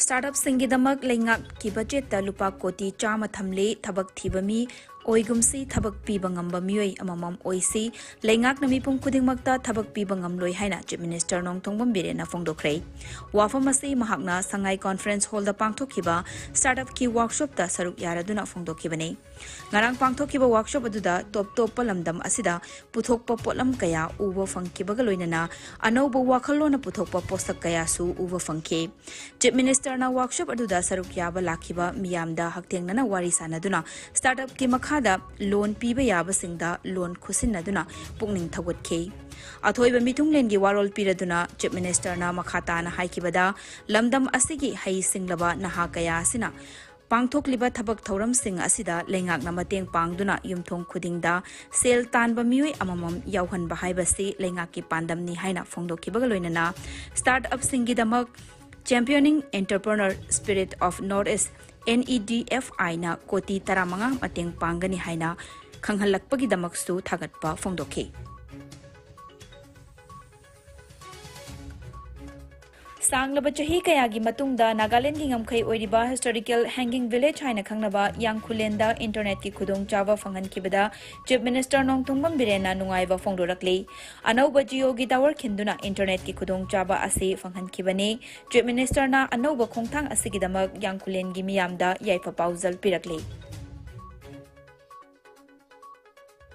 Startup Singidamak Lingak Kibajeta Lupa Koti Chama Thamle Tabak Thibami Oigumsi Tabak Pibangamba Mui Amamam Oisi Lingak Namipum Kudingmakta Tabak Pibangam Loi Haina Chief Minister Nong Tongbam Birena Fongdokre Wafamasi Mahakna Sangai Conference Hall the Pangtokhiba Startup Ki Workshop da Saruk Yaraduna Fongdokhibane Ngarang Pangtokhiba Workshop aduda Top Palamdam Asida Puthokpa Potlam Kaya Uwa Fangkibaga Loinana Anoba Wakalona Puthokpa Posak Kaya Su Uwa Fangke Chief Minister na workshop aduda saruk yaba lakiba miyamda haktengnana wari sanaduna startup ki makhada loan piba yaba singda loan khusinnaduna pungning thawatke athoiba mitunglengi warol piraduna Chief Minister na makhata na haikibada lamdam asigi hai singlaba naha kaya sina pangthokliba thabak thoram sing asida lengak na mateng pangduna yumthong khudingda sel tanba mioi amamam yauhan bahaiba se lengak ki pandamni haina phongdokhibaga loinana startup singidamak Championing Entrepreneur Spirit of Northeast NEDFI na koti taramanga mateng pangani haina khanghalakpagi damaksu thagatpa fongdokhe Sanglaba chahi kayagi matungda Nagaland ki ngamkhai oiriba historical hanging village haina khangnaba Yangkhulenda internet ki khudong chawa phangan kibada Chief Minister Nong Tongbam Birena nungaiba phongdorakle anauba jio gi tower khinduna internet ki khudong chawa ase phanghan kibane Chief Minister na anauba khongthang asigidamak Yangkhulen gi miyamda yaifa pauzal pirakle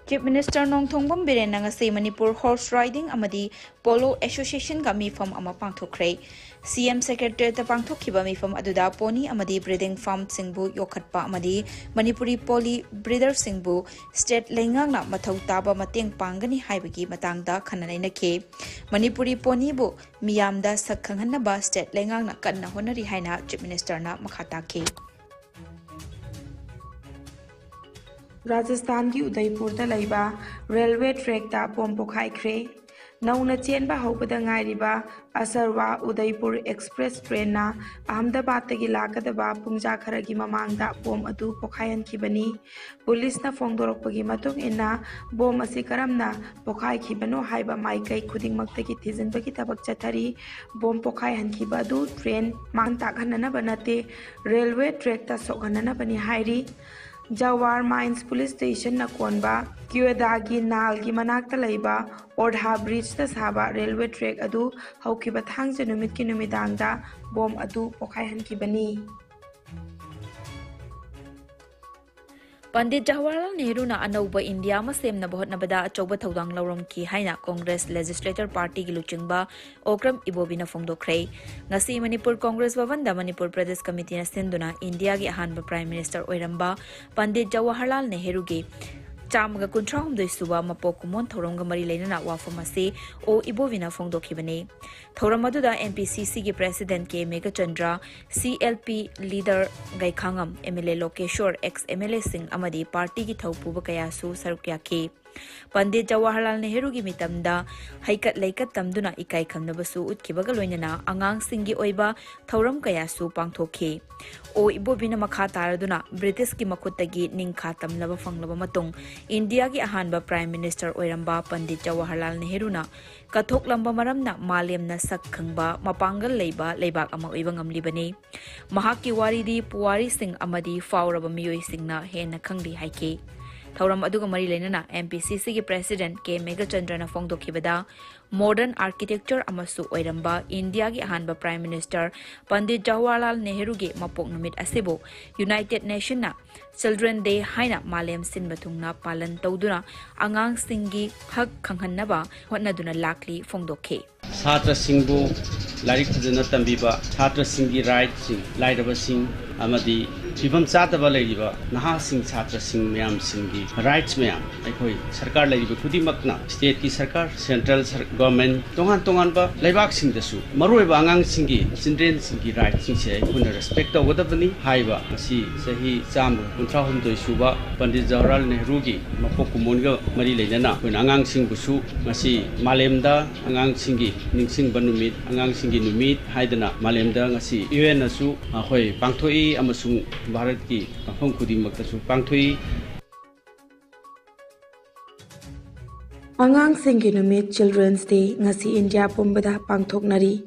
Chief Minister Nong Tongbam Birena ngase Manipur Horse Riding amadi Polo Association ga mifam ama pangthokre CM Secretary ta pangthokhiba mifam aduda pony amadi breeding farm singbu yokhatpa amadi Manipuri Poly breeder singbu state lengang na mathau taba mateng pangani haibagi matangda khananai nakhe Manipuri pony bu miyamda sakhanghanna ba state lengang na kanna honari haina Chief Minister na makhata ke Rajasthan की उदयपुर दा लैबा railway track दा बम पोखाइख्रे नौना चेनबा हौबदा ngairiba असरवा Udaipur express train ना अहमदाबाद तगी लाकदबा पुंगजा खरगी ममांगदा बम अदु पोखायनखिबनी पुलिस ना फोंगदोरकपगी मतुंग इना बम असि करमना पोखाइखिबनो हाइबा माइकै खुदिंगमक्तगी थिजिनबगी तबक चथरी बम पोखायहनखिबा अदु ट्रेन मान तागहनना बनते रेलवे ट्रैक ता सोगहनना बनी हाइरी Jawar Mines Police Station na konba Kyodagi Nalgi manakta laiba Ordha Bridge ta saba railway track adu haukiba thangje numit ki numidangda bom adu pokhaihan ki bani Pandit Jawaharlal Nehru na anauba India ma semna bahot nabada achoba thodang lauram ki haina Congress Legislator Party gi luchingba Okram Ibobina phongdokre ngasi Manipur Congress Bhavan da Manipur Pradesh Committee na senduna India gi ahanba Prime Minister oiramba Pandit Jawaharlal Nehru gi Chamaga kuntrahum doi suba mapokumon thoramga mari leinana wafamase o ibovina phongdokhibane thoram aduda MPCC gi president ke Mega Chandra CLP leader Gaikhangam MLA Lokeshwar ex MLA Singh amadi party gi thaupuba kaya su sarukya ke Pandit Jawaharlal Nehru gi mitamda haikat leikat tamduna ikai khamnabasu utkibaga loinana angang singi oiba thoram kaya su pangthokhe o ibobina makha taraduna British ki makhutagi ningkha tamlaba fanglaba matung India gi ahanba Prime Minister oiramba Pandit Jawaharlal Nehru na kathok lamba maramna malemna sak khangba mapangal leiba leibak ama oiba ngamlibane mahaki waridi puwari sing amadi fauraba miyoi singna hena khangli haike Thauram aduga mari leinana MPCC gi president ke Mega Chandra na phongdokhibada modern architecture amasu oiramba India gi ahanba Prime Minister Pandit Jawaharlal Nehru gi mapok numit asibo United Nation na Children Day haina malem sinba thungna palan tawduna angang singi hak khanghanaba hotnaduna lakli phongdokhe Chhatra singbu larik thajana tambiba chhatra singi right sing lairaba sing amadi Fifam Chataba Ladiba, Naha Singh Chatra Singh Mayam Singhi, rights Mayam, Ekoi, Sarkar Ladiba, Kudimakna, State Ki Sarkar, Central Government, Tongan Ba, Laibak Singh the Su, Marui Bangang Singhi, Sindren Singhi, right Sing Say, Kuna respect of Wadabani, Haiba, Si, Sahi, Sam, Kuntrahum to Suba, Pandit Jawaharlal Nehrugi, Mapokumunga, Mari Lena, Kunangang Singh Busu, Masi, Malemda, Angang Singhi, Ningsing Banumit, Angang Singhi Numit, Haidana, Malemda, Nasi, Uenasu, Ahoy, Pangtoi, Amasung. Bharat ki mafam khudimmakta su pangthui Angang singgi numit Children's Day ngasi India pumbada pangthoknari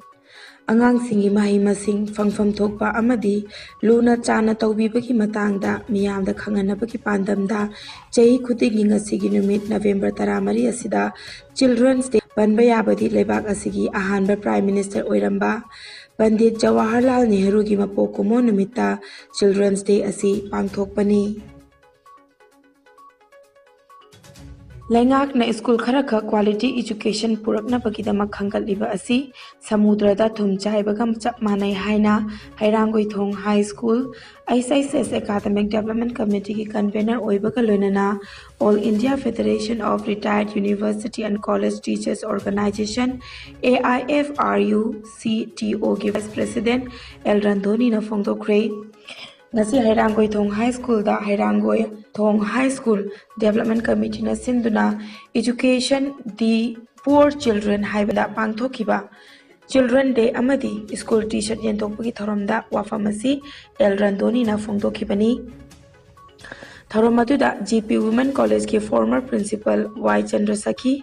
ꯑꯉꯥꯡꯁꯤꯡꯒꯤ ꯃꯍꯩ-ꯃꯁꯤꯡ ꯐꯪꯐꯝ ꯊꯣꯛꯄ ꯑꯃꯗꯤ ꯂꯨꯅ ꯆꯥꯟꯅ ꯇꯧꯕꯤꯕꯒꯤ ꯃꯇꯥꯡꯗ ꯃꯤꯌꯥꯝꯗ ꯈꯪꯍꯟꯅꯕꯒꯤ ꯄꯥꯟꯗꯝꯗ ꯆꯍꯤ ꯈꯨꯗꯤꯡꯒꯤ ꯉꯁꯤꯒꯤ ꯅꯨꯃꯤꯠ ꯅꯕꯦꯝꯕꯔ 13 ꯑꯁꯤꯗ ꯆꯤꯜꯗ꯭ꯔꯦꯟꯁ ꯗꯦ ꯄꯟꯕ ꯌꯥꯕꯗꯤ ꯂꯩꯕꯥꯛ ꯑꯁꯤꯒꯤ ꯑꯍꯥꯟꯕ ꯄ꯭ꯔꯥꯏꯝ ꯃꯤꯅꯤꯁꯇꯔ ꯑꯣꯏꯔꯝꯕ ꯄꯟꯗꯤꯠ ꯖꯋꯥꯍꯔꯂꯥꯜ ꯅꯦꯍꯔꯨꯒꯤ ꯃꯄꯣꯛ ꯀꯨꯝꯑꯣꯟ ꯅꯨꯃꯤꯠꯇ ꯆꯤꯜꯗ꯭ꯔꯦꯟꯁ ꯗꯦ ꯑꯁꯤ ꯄꯥꯡꯊꯣꯛꯄꯅꯤ꯫ ꯂꯩꯉꯥꯛꯅ ꯁ꯭ꯀꯨꯜ ꯈꯔꯈꯛ ꯀ꯭ꯋꯥꯂꯤꯇꯤ एजुकेशन पुरꯛꯅꯕꯒꯤꯗꯃꯛ ꯈꯪꯒꯠꯂꯤꯕ ꯑꯁꯤ ꯁꯃꯨꯗ꯭ꯔꯗ ꯊꯨꯝ ꯆꯥꯏꯕꯒ ꯆꯞ ꯃꯥꯟꯅꯩ ꯍꯥꯏꯅ Heirangoithong high school HSS academic development ꯀꯝꯃꯤꯇꯤꯒꯤ ꯀꯟꯚꯦꯅꯔ ꯑꯣꯏꯕꯒ ꯂꯣꯏꯅꯅ all India federation of retired university and college teachers organisation AIFRU-CTO गी वाइस प्रेसिडेंट एल रंधोनीना फोंदोक्ꯈ꯭ꯔꯦ। ngasi Hairanggoithong High School da Hairanggoithong High School Development Committee na sinduna Education the Poor Children haibada pangthokiba Children Day amadi school t-shirt yentokpagi thoramda wafamasi El Randoni na phongdokhibani। thoram aduda GP Women College ki former principal Y Chandrasakhi,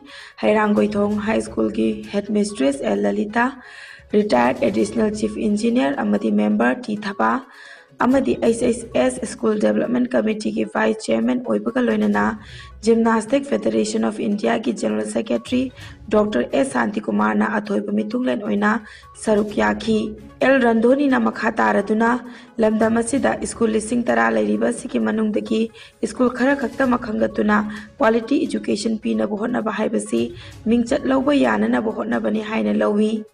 Hairanggoithong High School ki headmistress El Lalita, retired additional chief engineer amadi member T Thapa amadi HSS School Development Committee ki Vice Chairman oibaga loinana Gymnastic Federation of India ki General Secretary Dr. S. Santi Kumar na athoiba mitunglen oina saruk yakhi। El Randoni na makha taraduna lamdam asida school lising tara lairiba siki manungdagi school khara khakta makhangatuna quality education pina bohona bahaibasi mingchat lawba yanana bohona bani haina lawi।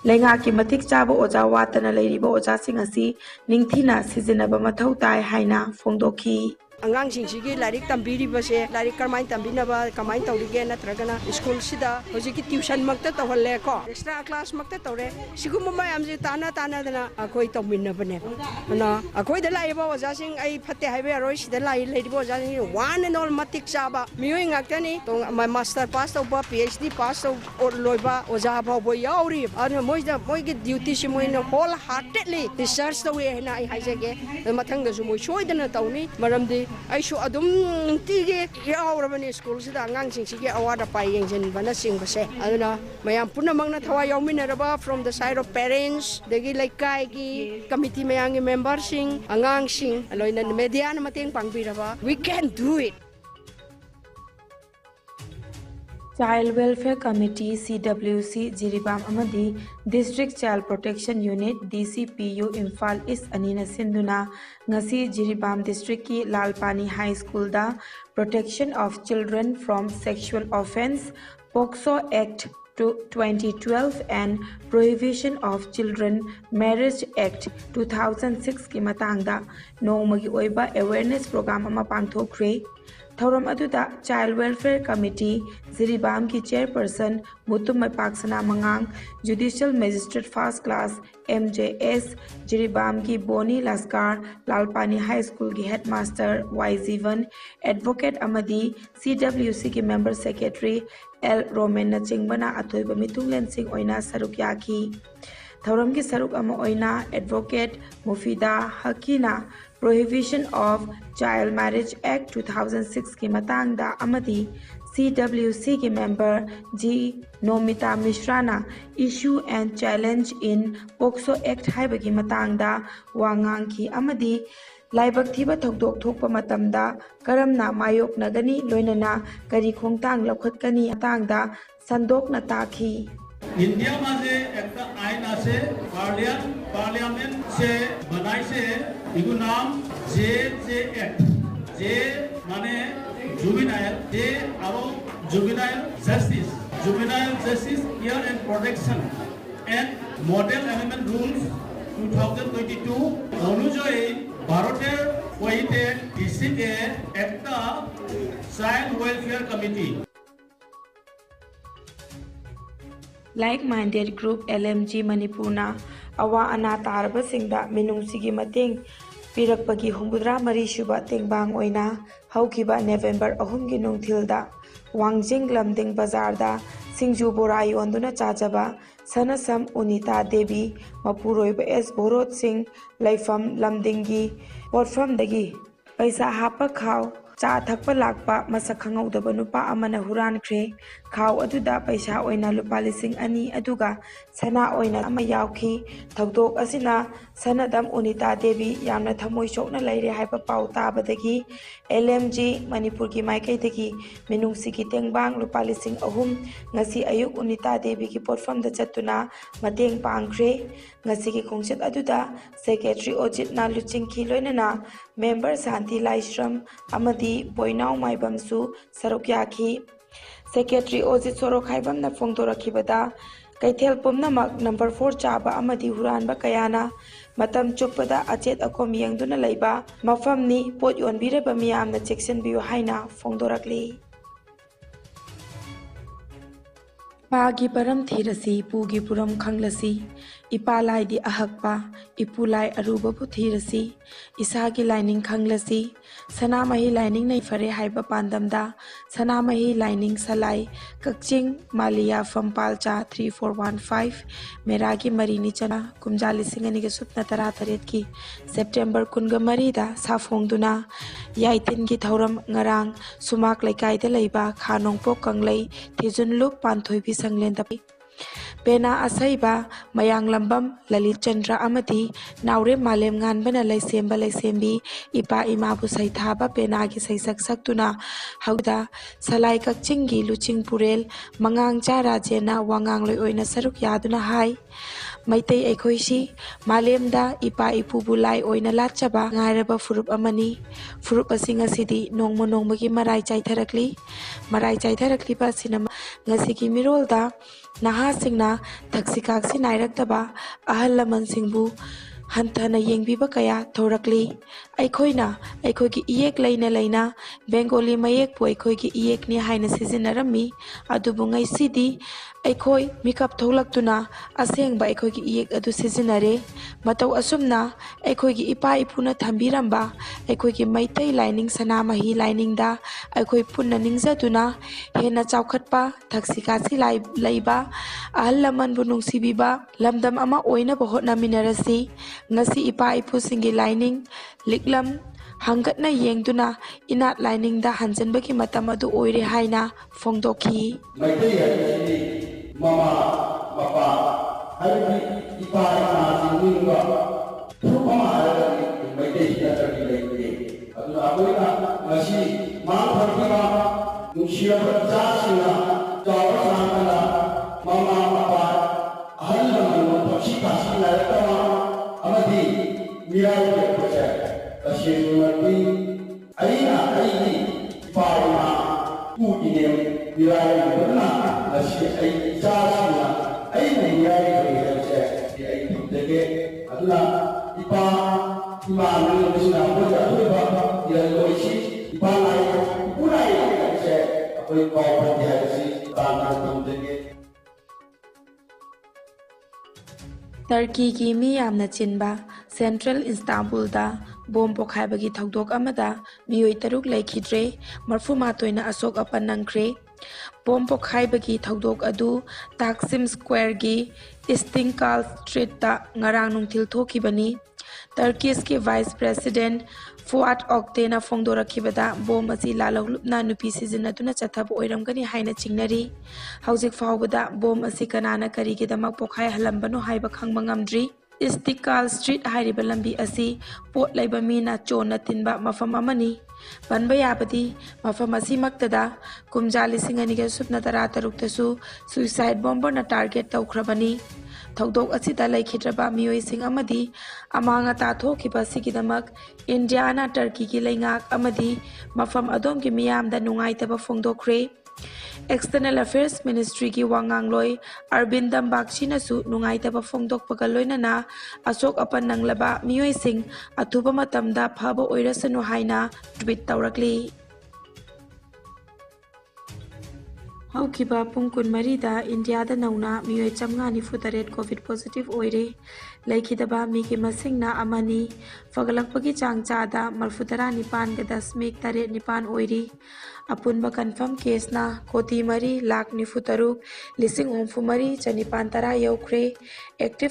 लेंगाकी मथिक चाबो ओजा वातना लेरिबो ओजा सिंग असि निंगथिना सिजिनबा मथौ ताई हाइना फोंदोखी। अगांसिंसिगी lyric तंबीरिबसे lyric करमाइन तंबीनबा कमाइन तौरिगे नत्रगना school सिदा होजिकी tuition मक्ता तौहल्ले को extra class मक्ता तौरे सिगुम मयामजे ताना दना अखोय तौमिनबने ना अखोय the लाइबो ओजासिंग I Fateh highway रोय सिदा लाई लेरिबो ओजासिंग वन एंड ऑल मतिक चाबा मियोय ngakतनी तो मास्टर पास तौबा PhD पास तौ लोइबा ओजा भाबो याउरी अन मोइगी ड्यूटी सि मोइन होल हार्टेडली रिसर्च तौए हेना आई हाइजेगे मथंगदसु मोइ सोइदना तौनी मरमदि आइसु अदुम नुंतिगे यावरबनी स्कूल सिदा अंगांसिंसिगे अवार्ड पाइ येंजनबना सिंगबसे अदुना मयाम पुनमंगना थवा याउमिनरबा from the side of parents देगी लाइकाइगी कमिटी मयांगी मेंबर सिंग अंगांसिंग लोइना मीडिया न मतेंग पांगबिरबा we can do it. Child Welfare Committee CWC Jiribam amadi District Child Protection Unit DCPU Imphal East anina sinduna ngasi Jiribam District ki Lalpani High School da Protection of Children from Sexual Offence POCSO Act 2012 and Prohibition of Children Marriage Act 2006 ki matangda nongmagi oiba awareness program ama pangthokre। थौरम अदुदा child welfare committee Jiribam की chairperson Mutum पाक्सना मंगांग judicial magistrate first class MJS Jiribam की Boni Laskar Lalpani high school की headmaster Y Jeevan advocate अमदी CWC की member secretary L Romen चिंगबना अथोइबा मितुंगलेन सिंह ओइना सरुक याखी। थौरम की सरुक अमा ओइना एडवोकेट मुफीदा हकीना Prohibition of Child Marriage Act 2006 की matangda amadi CWC की member G Nomita Mishrana issue and challenge in POCSO Act haibagi matangda wangang ki amadi laibak thiba thokdok thokpa matamda karamna mayok nagani loinana kari khongtang lokhatkani atangda sandokna takhi। India में से एक आइन आसे parliament से बनाई से इगु नाम JJ act जे माने जुवेनाइल जे आरो juvenile justice care and protection and model amendment rules 2022 अनुযায়ী ভারতের ওইতে ডিসিকে একটা child welfare committee Like-minded group LMG Manipurna awa ana tarba singda minungsigi mateng pirakpagi humbudra mari shuba tengbang oina haukiba November 3 gi nungthilda Wangjing Lamding Bazar da Singju Bora yonduna chajaba Sanasam Unita Devi Mapuroiba S Borot Singh Laifam Lamdingi Potfam dagi paisa hapa khaw चा थक्पा लाक्पा मसक खंगौदबा नुपा अमना हुरानख्रे खाव अदुदा पैसा ओइना लुपा 2,000 अदुगा सना ओइना अमा यावखी थौदोक असिना सनदम उनिता देवी यामना थमोय सोकना लैरे हाइबा पाउ ताबदगी LMG Manipur की माइकैदगी मिनुंगसिगी तेंगबांग लुपा 3,000 ngasi ayuk unita devi की पोटफम the चतुना मतेंग पांगख्रे ngasi खोंगचत अदुदा secretary ओजित ना लुचिंग की लोइनना मेंबर शांति लाइश्रम अमदी बोइनाउ माइबमसु सरोक्याखी सेक्रेटरी ओजित सोरोखाइबम न फोंदोरखिबदा कैथेल पुमनमक नंबर 4 चाबा अमदी हुरानबा कयाना मतम चुपदा अचेत अकोम यंगदुना लैबा मफमनी पोट योनबिरेबा मियामना चेक्सनबियो हाइना फोंदोरकली पागी परम थीरसी पुगी पुरम खंगलसी इपालाई दी अहकपा इपुलाई अरुबबु थीरसी इसागी लाइनिंग खंगलसी सनामही लाइनिंग नहीं फरे हाइबा पांदमदा सनामही लाइनिंग सलाई कक्चिंग मालिया फंपालचा 3415 मेरागी मरीनी चना कुमजाली सिंगनी के सुपना तरा तरेत की सेप्टेम्बर कुनगा मरीदा साफोंगदुना याइतिन की थौरम ngarang सुमाक लेकाइदा लैबा खानोंगपो कंगलै थिजुनलुप पांथोइबी संगलेंदपी पेना असैबा मयांग लंबम ललित चंद्र अमदी नावरे मालेम गानबना लैसेंबा लैसेंबी इपा इमाबु सैथाबा पेना की सैसक सक्तुना हौदा सलाई कक्चिंगी लुचिंग पुरेल मंगांग चा राजेना वांगांग लोय ओइना सरुक यादुना हाय मैतै एखोइसी मालेमदा इपा इपुबु लाई ओइना लाचबा ngairaba furup amani furup asing asidi nongmo nongmagi marai chaitharakli ba sinama ngasigi mirolda naha singna thaksikaksi nairakdaba ahal laman singbu hantana yengbiba kaya thorakli aikhoina aikhogi iyek leina bengali mayek po aikhogi iyek ni haina sizinarami adubu ngai sidi aikoi mikap tholaktuna asengba aikhogi iyek adu sizinare matau asumna aikhogi ipa ipuna thambiramba aikhogi maitai lining sanamahi lining da aikoi punna ningzaduna hena chaukhatpa thaksikasi laiba ahal laman bu nungsibiba lamdam ama oina bohotna minarasi ngasi ipa ipu singi lining liklam hangatna yengduna inat lining da hanjanbaki matam adu oire haina fongdokhi maitai hai mama papa hari ipa na singwa thuma hari maitai da tarki leite adu aboina ngasi ma thakima nusia cha sina jawa sangala mama papa ahal lamu thakshi kasila tama amadi mirai ke pose asimati aina aini paima pudine mirai berna asi ai jasuna aina mirai ke se di ai dege aduna ipa imanu bisna boja ba dia loisi ipa lai purai se apoi kau perhati tanah dege Turkey की मी यामना चिनबा central इस्तांबुलदा बोम पोखाइबगी थौदोक अमदा मियोय तरुक लैखिद्रे मरफु मातोइना अशोक अपन नंख्रे बोम पोखाइबगी थौदोक अदु ताक्सिम square की इस्तिंकाल street ता ngarang nungthil thokibani Turkish के vice president फुआट ऑक्टेना फोंदोरखिबदा बोम असि लालहुलुपना नुपी सिजिनतुना चथब ओइरमगनी हाइना चिंगनरी हौजिक फावबदा बोम असि कनाना करिगिदमक पोखाय हलंबनो हाइबा खंगबा ngamdri इस्तिकाल street हाइरिबा लंबी असि pot लैबा Meena चोना तिनबा मफम अमनी बनबा याबदी मफम असि मक्तदा कुमजाली सिंगनिगे सुपना तरा तरुक्तसु सुसाइड बॉम्बर ना टारगेट तौख्रबनी थौदोक असिदा लैखिद्रबा मियोय सिंग अमदी अमांगा ताथोखिबा सिगिदमक इंडियाना टर्की की लैंगाक अमदी मफम अदोम की मियामदा नुंगाइतबा फोंदोख्रे एक्सटर्नल अफेयर्स मिनिस्ट्री की वांगांगलोय अरविंदम बागचिनसु नुंगाइतबा फोंदोकपगा लोइनना अशोक अपन नंगलबा मियोय सिंग अथुबा मतमदा फबा ओइरसनु हाइना ट्वीट तौरकली हौखिबा पुंग कुनमरीदा इंडियादा नौना मियोय 594 कोविड पॉजिटिव ओइरे लैखिदबा मीके मसिंगना अमनी फगलकपगी चांगचादा 39.9 ओइरी अपुनबा कन्फर्म केसना 1,93,93,950 यौख्रे एक्टिव